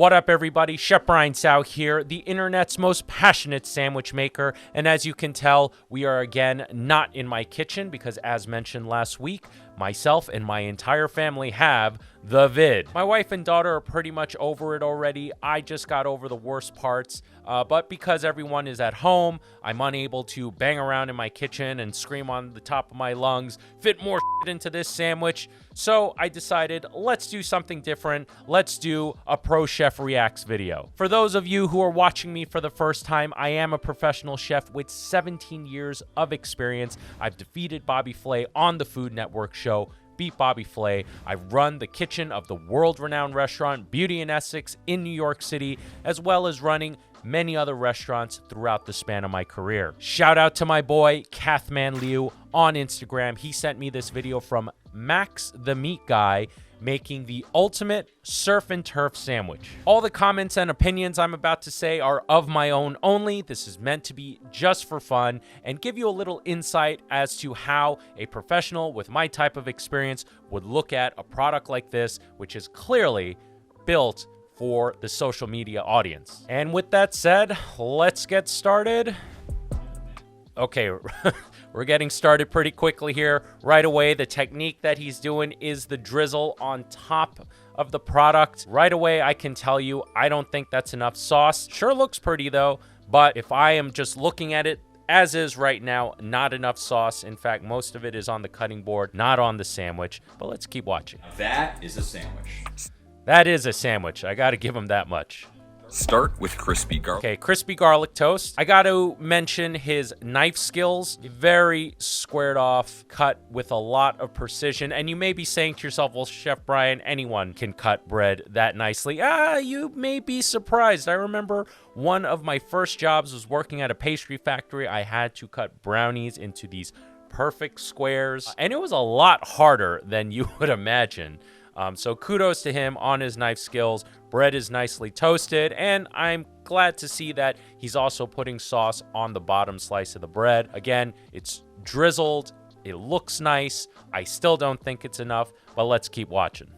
What up, everybody? Chef Brian Sow here, the internet's most passionate sandwich maker. And as you can tell, we are again not in my kitchen because, as mentioned last week, myself and my entire family have the vid. My wife and daughter are pretty much over it already. I just got over the worst parts. But because everyone is at home, I'm unable to bang around in my kitchen and scream on the top of my lungs, fit more shit into this sandwich. So I decided, let's do something different. Let's do a Pro Chef Reacts video. For those of you who are watching me for the first time, I am a professional chef with 17 years of experience. I've defeated Bobby Flay on the Food Network show, beat Bobby Flay. I run the kitchen of the world-renowned restaurant Beauty in Essex in New York City, as well as running many other restaurants throughout the span of my career. Shout out to my boy, Kathman Liu, on Instagram. He sent me this video from MaxTheMeatGuy, making the ultimate surf and turf sandwich. All the comments and opinions I'm about to say are of my own only. This is meant to be just for fun and give you a little insight as to how a professional with my type of experience would look at a product like this, which is clearly built for the social media audience. And with that said, let's get started. Okay, we're getting started pretty quickly here. Right away, the technique that he's doing is the drizzle on top of the product. Right away, I can tell you, I don't think that's enough sauce. Sure looks pretty though, but if I am just looking at it as is right now, not enough sauce. In fact, most of it is on the cutting board, not on the sandwich. But let's keep watching. That is a sandwich. That is a sandwich. I gotta give him that much. Start with crispy garlic. Okay, crispy garlic toast. I got to mention his knife skills. Very squared off, cut with a lot of precision. And you may be saying to yourself, well, Chef Brian, anyone can cut bread that nicely. You may be surprised. I remember one of my first jobs was working at a pastry factory. I had to cut brownies into these perfect squares. And it was a lot harder than you would imagine. So kudos to him on his knife skills. Bread is nicely toasted, and I'm glad to see that he's also putting sauce on the bottom slice of the bread. Again, it's drizzled. It looks nice. I still don't think it's enough, but let's keep watching.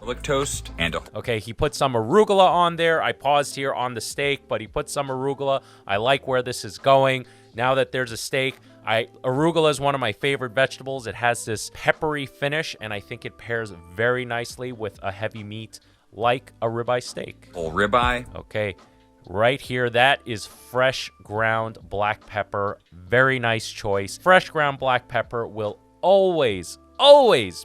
Garlic toast and okay, he put some arugula on there. I paused here on the steak, but he put some arugula. I like where this is going. Now that there's a steak, arugula is one of my favorite vegetables. It has this peppery finish, and I think it pairs very nicely with a heavy meat like a ribeye steak. whole ribeye. Okay, right here, that is fresh ground black pepper. Very nice choice. Fresh ground black pepper will always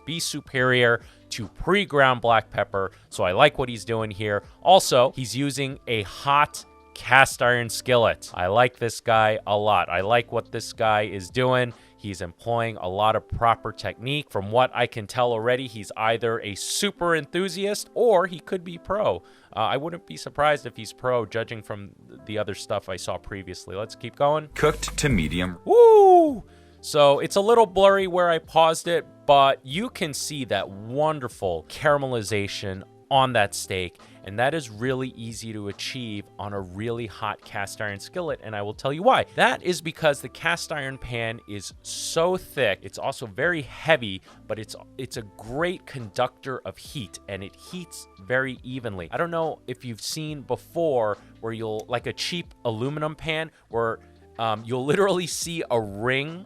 be superior to pre-ground black pepper, so I like what he's doing here. Also, he's using a hot cast iron skillet. I like this guy a lot. I like what this guy is doing. He's employing a lot of proper technique. From what I can tell already, he's either a super enthusiast or he could be pro. I wouldn't be surprised if he's pro, judging from the other stuff I saw previously. Let's keep going. Cooked to medium. Woo! So it's a little blurry where I paused it, but you can see that wonderful caramelization on that steak, and that is really easy to achieve on a really hot cast iron skillet, and I will tell you why. That is because the cast iron pan is so thick. It's also very heavy, but it's a great conductor of heat, and it heats very evenly. I don't know if you've seen before where you'll, like a cheap aluminum pan, where you'll literally see a ring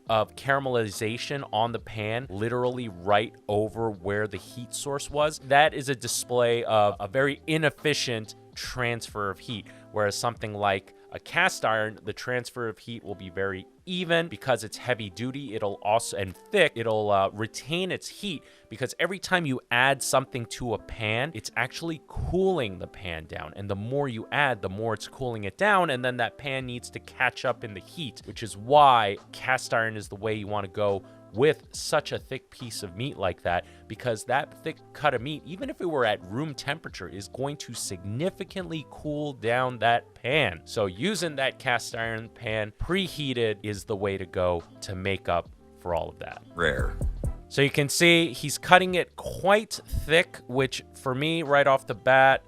of caramelization on the pan, literally right over where the heat source was. That is a display of a very inefficient transfer of heat, whereas something like a cast iron, the transfer of heat will be very even because it's heavy duty. It'll also, and thick, it'll retain its heat because every time you add something to a pan, it's actually cooling the pan down. And the more you add, the more it's cooling it down. And then that pan needs to catch up in the heat, which is why cast iron is the way you want to go with such a thick piece of meat like that, because that thick cut of meat, even if it were at room temperature, is going to significantly cool down that pan. So using that cast iron pan preheated is the way to go to make up for all of that. Rare. So you can see he's cutting it quite thick, which for me right off the bat,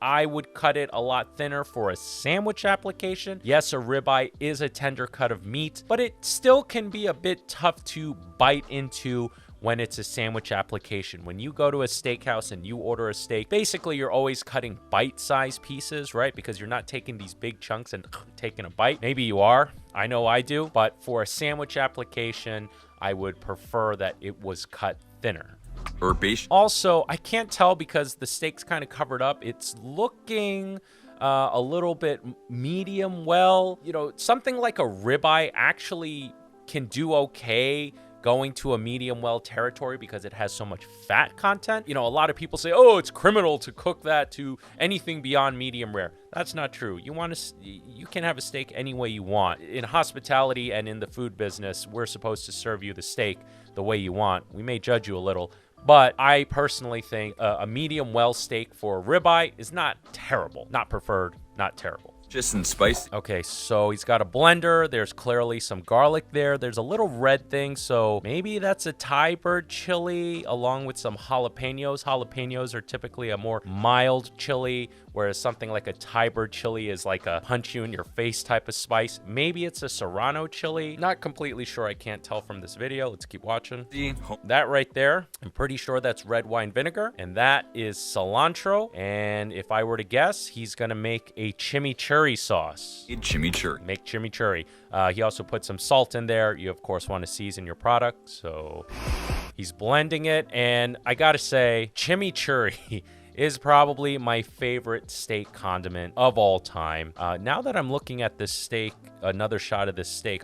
I would cut it a lot thinner for a sandwich application. Yes, a ribeye is a tender cut of meat, but it still can be a bit tough to bite into when it's a sandwich application. When you go to a steakhouse and you order a steak, basically you're always cutting bite-sized pieces, right? Because you're not taking these big chunks and taking a bite. Maybe you are. I know I do. But for a sandwich application, I would prefer that it was cut thinner. Herbaceous. Also, I can't tell because the steak's kind of covered up. It's looking a little bit medium well. You know, something like a ribeye actually can do okay going to a medium well territory because it has so much fat content. You know, a lot of people say, oh, it's criminal to cook that to anything beyond medium rare. That's not true. You can have a steak any way you want. In hospitality and in the food business, we're supposed to serve you the steak the way you want. We may judge you a little, but I personally think a medium well steak for a ribeye is not terrible. Not preferred, not terrible. Just and spicy. Okay, so he's got a blender. There's clearly some garlic there. There's a little red thing, so maybe that's a Thai bird chili along with some jalapenos. Jalapenos are typically a more mild chili, whereas something like a Thai bird chili is like a punch you in your face type of spice. Maybe it's a Serrano chili. Not completely sure. I can't tell from this video. Let's keep watching. That right there, I'm pretty sure that's red wine vinegar, and that is cilantro. And if I were to guess, he's gonna make a chimichurri sauce. Chimichurri. Make chimichurri. He also put some salt in there. You, of course, want to season your product. So he's blending it. And I got to say, chimichurri is probably my favorite steak condiment of all time. Now that I'm looking at this steak, another shot of this steak,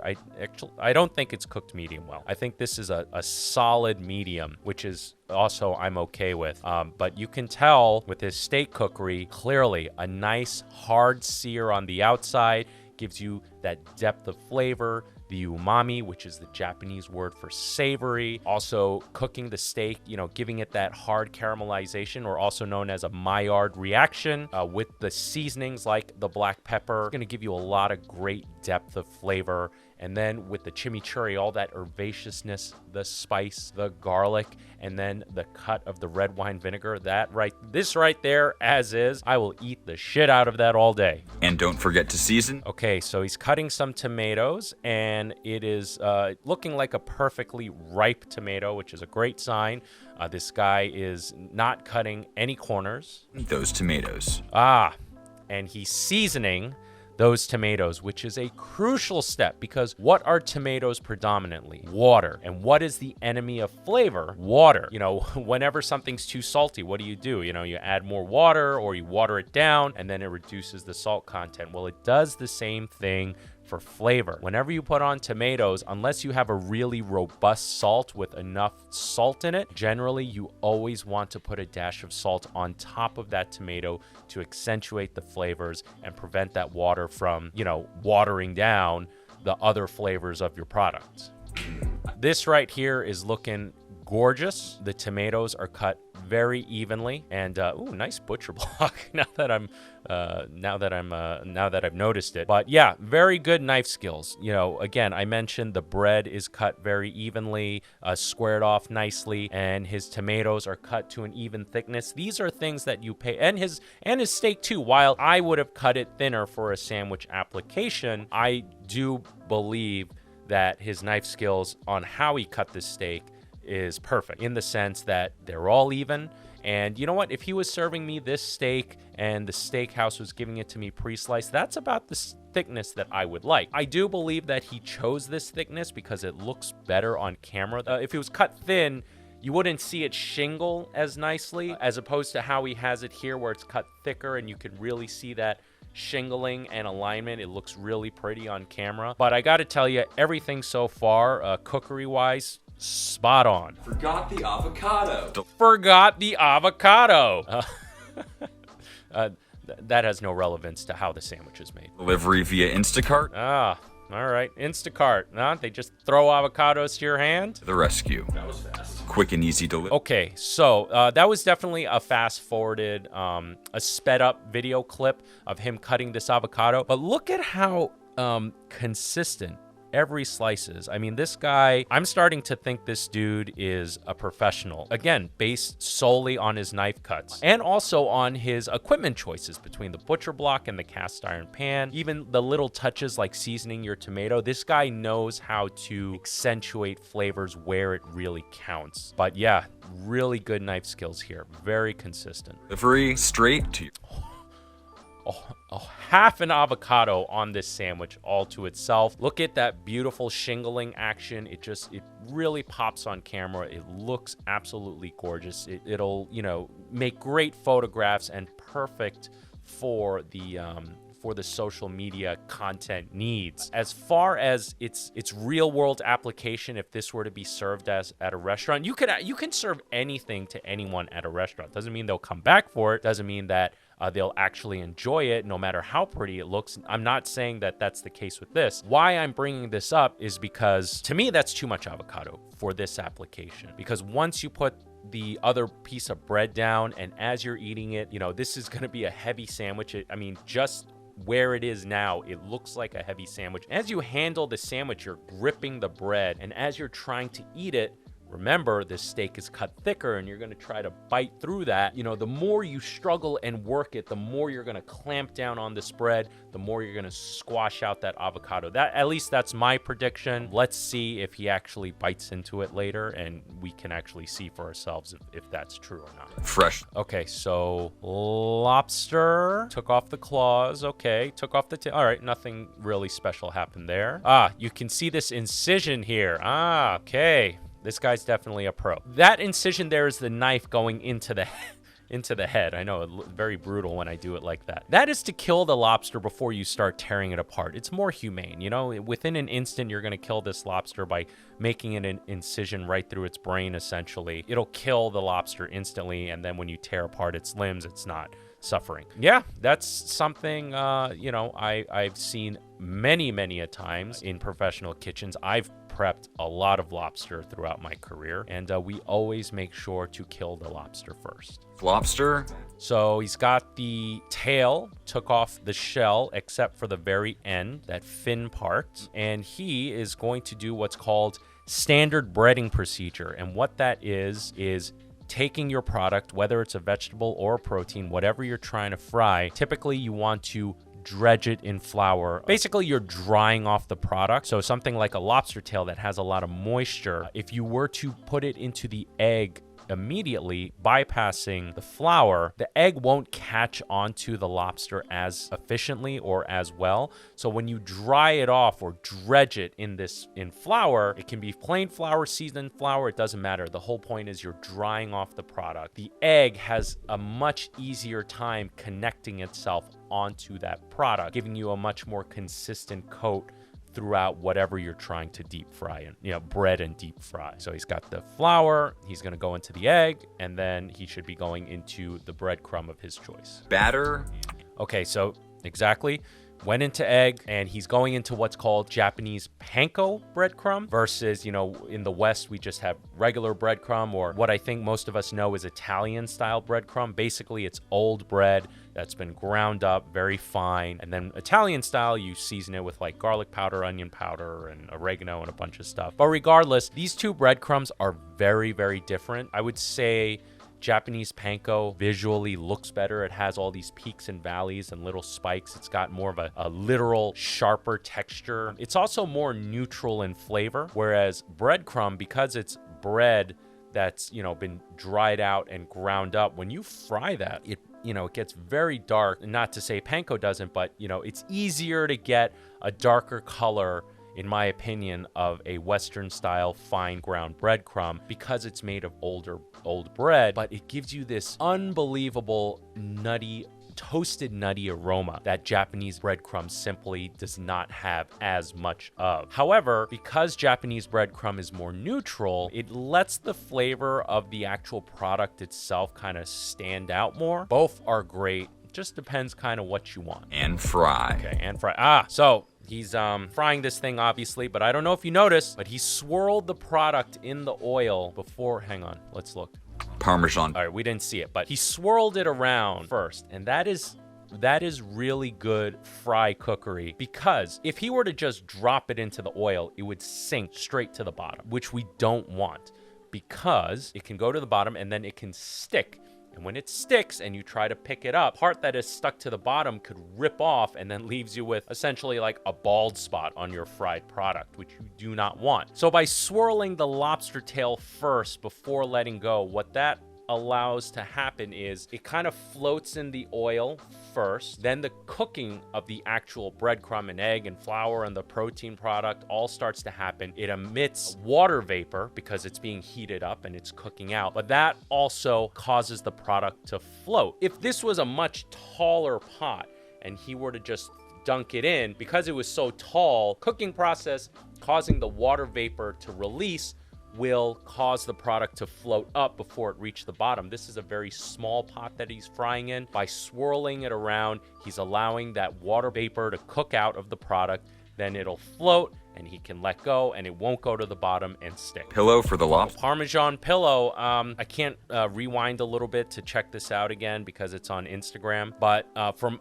I don't think it's cooked medium well. I think this is a solid medium, which is also I'm okay with. But you can tell with his steak cookery, clearly a nice hard sear on the outside gives you that depth of flavor. The umami, which is the Japanese word for savory. Also cooking the steak, you know, giving it that hard caramelization, or also known as a Maillard reaction, with the seasonings like the black pepper. It's gonna give you a lot of great depth of flavor. And then with the chimichurri, all that herbaceousness, the spice, the garlic, and then the cut of the red wine vinegar, this right there, as is, I will eat the shit out of that all day. And don't forget to season. Okay, so he's cutting some tomatoes, and it is looking like a perfectly ripe tomato, which is a great sign. This guy is not cutting any corners. Those tomatoes. And he's seasoning those tomatoes, which is a crucial step, because what are tomatoes predominantly? Water. And what is the enemy of flavor? Water. You know, whenever something's too salty, what do? You know, you add more water or you water it down, and then it reduces the salt content. Well, it does the same thing for flavor. Whenever you put on tomatoes, unless you have a really robust salt with enough salt in it, generally you always want to put a dash of salt on top of that tomato to accentuate the flavors and prevent that water from, you know, watering down the other flavors of your products. This right here is looking gorgeous. The tomatoes are cut very evenly, and ooh, nice butcher block. now that I've noticed it. But yeah, very good knife skills. You know, again, I mentioned the bread is cut very evenly, squared off nicely, and his tomatoes are cut to an even thickness. These are things that you pay, and his steak too. While I would have cut it thinner for a sandwich application, I do believe that his knife skills on how he cut this steak is perfect, in the sense that they're all even. And you know what? If he was serving me this steak and the steakhouse was giving it to me pre-sliced, that's about the thickness that I would like. I do believe that he chose this thickness because it looks better on camera. If it was cut thin, you wouldn't see it shingle as nicely, as opposed to how he has it here, where it's cut thicker and you can really see that shingling and alignment. It looks really pretty on camera. But I gotta tell you, everything so far, cookery-wise, spot on. Forgot the avocado. Forgot the avocado. That has no relevance to how the sandwich is made. Delivery via Instacart. All right. Instacart. They just throw avocados to your hand? The rescue. That was fast. Quick and easy delivery. Okay, so that was definitely a fast-forwarded, a sped-up video clip of him cutting this avocado. But look at how consistent every slices. I mean, this guy, I'm starting to think this dude is a professional. Again, based solely on his knife cuts and also on his equipment choices between the butcher block and the cast iron pan. Even the little touches like seasoning your tomato. This guy knows how to accentuate flavors where it really counts. But yeah, really good knife skills here. Very consistent. Delivery straight to you. Half an avocado on this sandwich all to itself. Look at that beautiful shingling action. It really pops on camera. It looks absolutely gorgeous. It'll, make great photographs and perfect for the social media content needs. As far as its real world application, if this were to be served at a restaurant, you can serve anything to anyone at a restaurant. Doesn't mean they'll come back for it. Doesn't mean that they'll actually enjoy it no matter how pretty it looks. I'm not saying that that's the case with this. Why I'm bringing this up is because to me that's too much avocado for this application, because once you put the other piece of bread down and as you're eating it, this is going to be a heavy sandwich. Just where it is now, it looks like a heavy sandwich. As you handle the sandwich, you're gripping the bread, and as you're trying to eat it, remember, this steak is cut thicker and you're going to try to bite through that. The more you struggle and work it, the more you're going to clamp down on this bread, the more you're going to squash out that avocado. At least that's my prediction. Let's see if he actually bites into it later and we can actually see for ourselves if that's true or not. Fresh. Okay, so lobster, took off the claws. Okay, took off the tail. All right, nothing really special happened there. You can see this incision here. Okay. This guy's definitely a pro. That incision there is the knife going into the head. I know, very brutal when I do it like that. That is to kill the lobster before you start tearing it apart. It's more humane, Within an instant, you're going to kill this lobster by making an incision right through its brain, essentially. It'll kill the lobster instantly, and then when you tear apart its limbs, it's not suffering. Yeah, that's something, I've seen many a times in professional kitchens. I've prepped a lot of lobster throughout my career, and we always make sure to kill the lobster first. Lobster. So he's got the tail, took off the shell, except for the very end, that fin part, and he is going to do what's called standard breading procedure. And what that is taking your product, whether it's a vegetable or a protein, whatever you're trying to fry, typically you want to dredge it in flour. Basically, you're drying off the product. So something like a lobster tail that has a lot of moisture, if you were to put it into the egg immediately, bypassing the flour, the egg won't catch onto the lobster as efficiently or as well. So when you dry it off or dredge it in flour, it can be plain flour, seasoned flour, it doesn't matter. The whole point is you're drying off the product. The egg has a much easier time connecting itself onto that product, giving you a much more consistent coat throughout whatever you're trying to deep fry and bread and deep fry. So he's got the flour, he's going to go into the egg, and then he should be going into the breadcrumb of his choice. Batter. Okay, so exactly. Went into egg, and he's going into what's called Japanese panko breadcrumb versus, in the West, we just have regular breadcrumb, or what I think most of us know is Italian style breadcrumb. Basically, it's old bread that's been ground up very fine. And then Italian style, you season it with like garlic powder, onion powder, and oregano and a bunch of stuff. But regardless, these two breadcrumbs are very, very different. I would say Japanese panko visually looks better. It has all these peaks and valleys and little spikes. It's got more of a literal, sharper texture. It's also more neutral in flavor, whereas breadcrumb, because it's bread that's, been dried out and ground up, when you fry that, it gets very dark. Not to say panko doesn't, but, it's easier to get a darker color, in my opinion, of a Western style fine ground breadcrumb because it's made of old bread, but it gives you this unbelievable toasted nutty aroma that Japanese breadcrumb simply does not have as much of. However, because Japanese breadcrumb is more neutral, it lets the flavor of the actual product itself kind of stand out more. Both are great. Just depends kind of what you want. And fry. Okay, and fry. So he's frying this thing, obviously, but I don't know if you noticed, but he swirled the product in the oil before. Hang on, let's look. Parmesan. All right, we didn't see it, but he swirled it around first, and that is that is really good fry cookery, because if he were to just drop it into the oil, it would sink straight to the bottom, which we don't want, because it can go to the bottom and then it can stick. And when it sticks and you try to pick it up, part that is stuck to the bottom could rip off and then leaves you with essentially like a bald spot on your fried product, which you do not want. So by swirling the lobster tail first before letting go, what that allows to happen is it kind of floats in the oil first, then the cooking of the actual breadcrumb and egg and flour and the protein product all starts to happen. It emits water vapor because it's being heated up and it's cooking out, but that also causes the product to float. If this was a much taller pot and he were to just dunk it in, because it was so tall, cooking process causing the water vapor to release will cause the product to float up before it reached the bottom. This is a very small pot that he's frying in. By swirling it around, he's allowing that water vapor to cook out of the product. Then it'll float and he can let go and it won't go to the bottom and stick. Pillow for the lobster. Parmesan pillow. I can't rewind a little bit to check this out again because it's on Instagram, but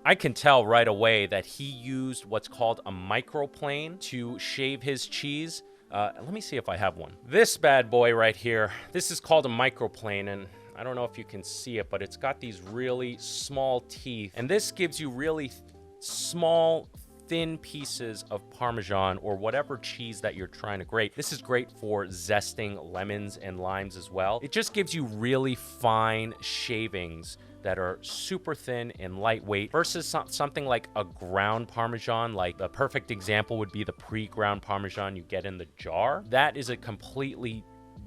I can tell right away that he used what's called a microplane to shave his cheese. Let me see if I have one. This bad boy right here, this is called a microplane, and I don't know if you can see it, but it's got these really small teeth, and this gives you really small, thin pieces of Parmesan or whatever cheese that you're trying to grate. This is great for zesting lemons and limes as well. It just gives you really fine shavings that are super thin and lightweight versus something like a ground Parmesan. Like the perfect example would be the pre-ground Parmesan you get in the jar. That is a completely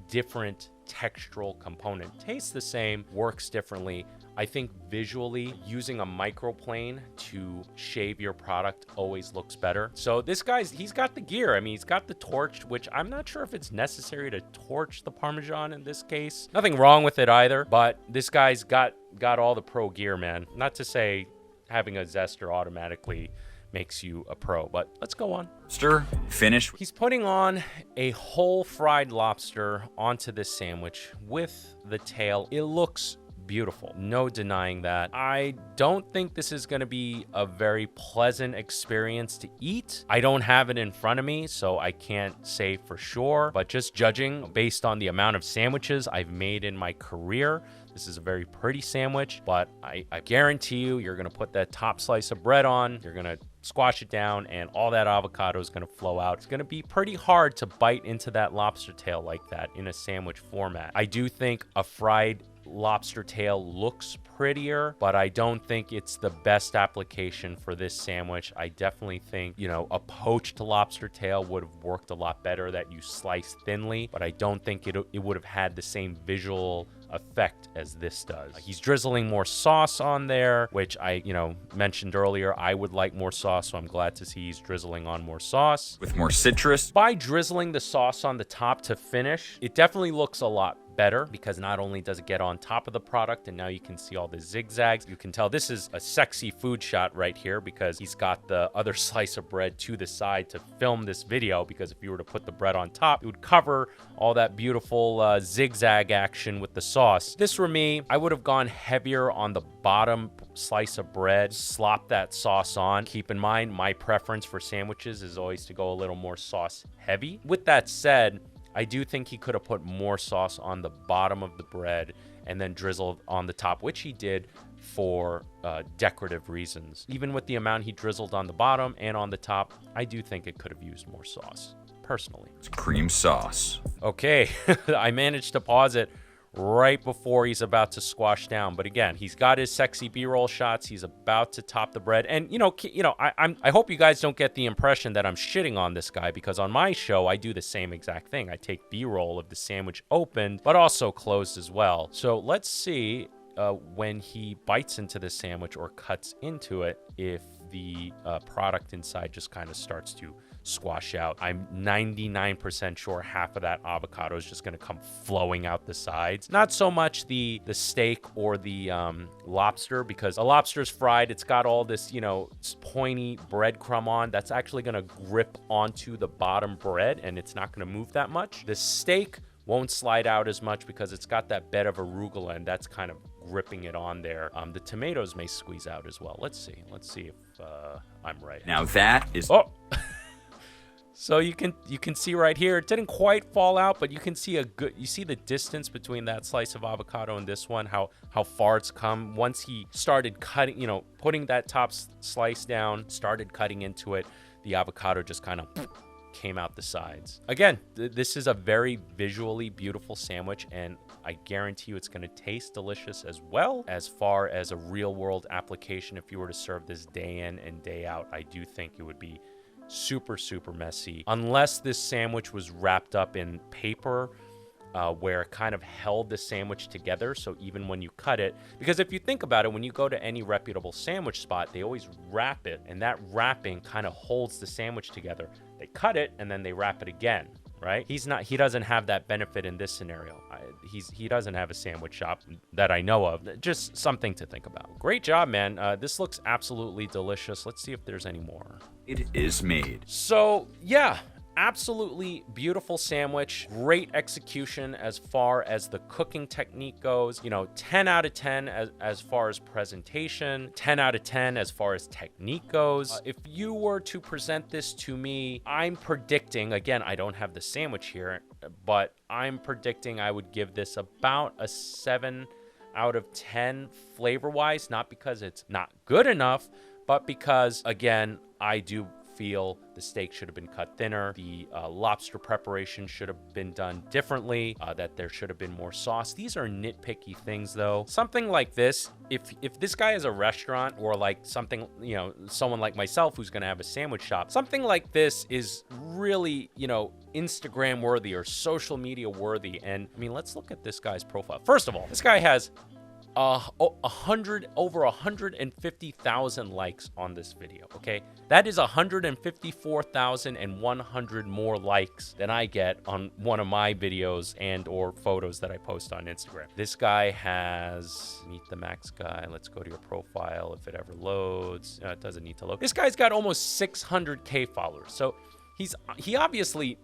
different textural component. Tastes the same, works differently. I think visually using a microplane to shave your product always looks better. So this guy's, he's got the gear. I mean, he's got the torch, which I'm not sure if it's necessary to torch the Parmesan in this case. Nothing wrong with it either, but this guy's got all the pro gear, man. Not to say having a zester automatically makes you a pro, but let's go on. Lobster, finish. He's putting on a whole fried lobster onto this sandwich with the tail. It looks beautiful, no denying that. I don't think this is going to be a very pleasant experience to eat. I don't have it in front of me, so I can't say for sure, but just judging based on the amount of sandwiches I've made in my career, this is a very pretty sandwich, but I guarantee you, you're going to put that top slice of bread on, you're going to squash it down, and all that avocado is going to flow out. It's going to be pretty hard to bite into that lobster tail like that in a sandwich format. I do think a fried lobster tail looks prettier, but I don't think it's the best application for this sandwich. I definitely think, you know, a poached lobster tail would have worked a lot better, that you slice thinly, but I don't think it would have had the same visual effect as this does. He's drizzling more sauce on there, which I, mentioned earlier. I would like more sauce, so I'm glad to see he's drizzling on more sauce. With more citrus. By drizzling the sauce on the top to finish, it definitely looks a lot better, because not only does it get on top of the product, and now you can see all the zigzags. You can tell this is a sexy food shot right here, because he's got the other slice of bread to the side to film this video, because if you were to put the bread on top, it would cover all that beautiful zigzag action with the sauce. This, for me, I would have gone heavier on the bottom slice of bread, slop that sauce on. Keep in mind, my preference for sandwiches is always to go a little more sauce heavy. With that said, I do think he could have put more sauce on the bottom of the bread and then drizzled on the top, which he did for decorative reasons. Even with the amount he drizzled on the bottom and on the top, I do think it could have used more sauce, personally. It's cream sauce. Okay, I managed to pause it right before he's about to squash down. But again, he's got his sexy B-roll shots. He's about to top the bread. And, I hope you guys don't get the impression that I'm shitting on this guy, because on my show, I do the same exact thing. I take B-roll of the sandwich open, but also closed as well. So let's see when he bites into the sandwich or cuts into it, if the product inside just kind of starts to squash out. I'm 99% sure half of that avocado is just going to come flowing out the sides. Not so much the steak or the lobster, because a lobster's fried. It's got all this, pointy breadcrumb on. That's actually going to grip onto the bottom bread, and it's not going to move that much. The steak won't slide out as much because it's got that bed of arugula, and that's kind of gripping it on there. The tomatoes may squeeze out as well. Let's see if I'm right. Now that is... Oh! So you can see right here, it didn't quite fall out, but you can see you see the distance between that slice of avocado and this one, how far it's come. Once he started cutting, putting that top slice down, started cutting into it, the avocado just kind of came out the sides. Again, this is a very visually beautiful sandwich, and I guarantee you it's going to taste delicious as well. As far as a real world application, if you were to serve this day in and day out, I do think it would be super, super messy. Unless this sandwich was wrapped up in paper where it kind of held the sandwich together. So even when you cut it, because if you think about it, when you go to any reputable sandwich spot, they always wrap it, and that wrapping kind of holds the sandwich together. They cut it and then they wrap it again, right? He doesn't have that benefit in this scenario. He doesn't have a sandwich shop that I know of. Just something to think about. Great job, man. This looks absolutely delicious. Let's see if there's any more. it is made. So yeah, absolutely beautiful sandwich. Great execution as far as the cooking technique goes. 10 out of 10 as far as presentation, 10 out of 10 as far as technique goes. If you were to present this to me, I'm predicting, again, I don't have the sandwich here, but I'm predicting I would give this about a 7 out of 10 flavor-wise, not because it's not good enough, but because, again, I do feel the steak should have been cut thinner. The lobster preparation should have been done differently, that there should have been more sauce. These are nitpicky things, though. Something like this, if this guy has a restaurant, or like something, someone like myself who's going to have a sandwich shop, something like this is really, Instagram worthy or social media worthy. And I mean, let's look at this guy's profile. First of all, this guy has over 150,000 likes on this video. Okay, that is 154,100 more likes than I get on one of my videos and or photos that I post on Instagram. This guy has MaxTheMeatGuy. Let's go to your profile if it ever loads. It doesn't need to load. This guy's got almost 600K followers, so he obviously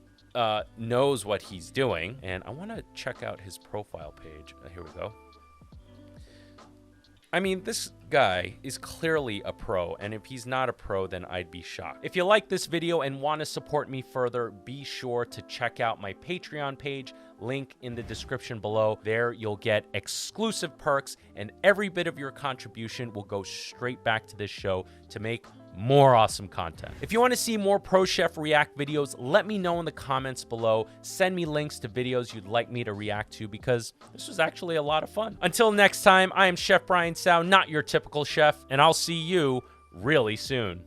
knows what he's doing. And I want to check out his profile page. Here we go. I mean, this guy is clearly a pro, and if he's not a pro, then I'd be shocked. If you like this video and want to support me further, be sure to check out my Patreon page, link in the description below. There you'll get exclusive perks, and every bit of your contribution will go straight back to this show to make more awesome content. If you want to see more Pro Chef React videos, let me know in the comments below. Send me links to videos you'd like me to react to, because this was actually a lot of fun. Until next time, I am Chef Brian Tsao, not your typical chef, and I'll see you really soon.